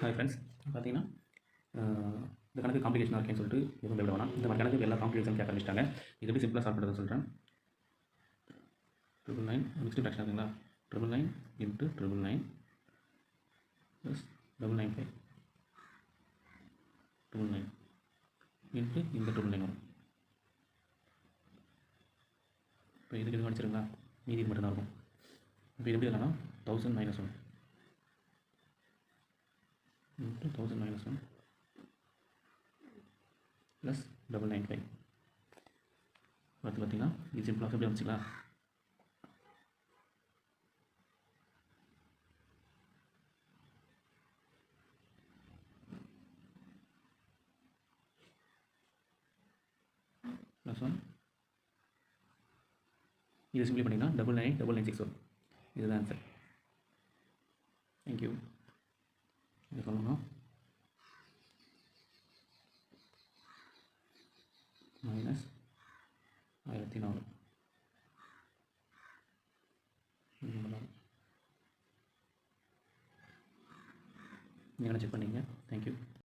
Hi friends, பார்த்தீங்கன்னா இந்த கணக்கு காம்ப்ளிகேஷனாக இருக்கேன்னு சொல்லிட்டு எதுவும் விட வேணாம். இந்த மாதிரி கணக்கு எல்லா காம்ப்ளிகேஷன் கேட்க ஆரம்பிச்சிட்டாங்க. இது எப்படி சிம்பிளாக சால்வ் பண்ணுறதுன்னு சொல்கிறேன். 999 மிக்ஸ்டு ஃப்ராக்ஷன் இருக்குங்களா, 999 இன்ட்டு 999 ப்ளஸ் 995 999 இன்ட்டு இந்த 999 வரும். இப்போ இதுக்கு இது அடிச்சிருங்களா, மீதி மட்டும்தான் இருக்கும். இப்போ இது எப்படி இல்லைனா 1000 - 1 into 1000 - 1 plus 995 பார்த்து பார்த்தீங்கன்னா இது சிம்பிளாக எப்படி வந்துச்சுங்களா. ப்ளஸ் 1 இது சிம்பிளை பண்ணிங்கன்னா 99996 வரும். இதுதான் ஆன்சர். தேங்க்யூ. இது சொல்லணும் -1004 நீங்கள் செக் பண்ணிங்க. தேங்க்யூ.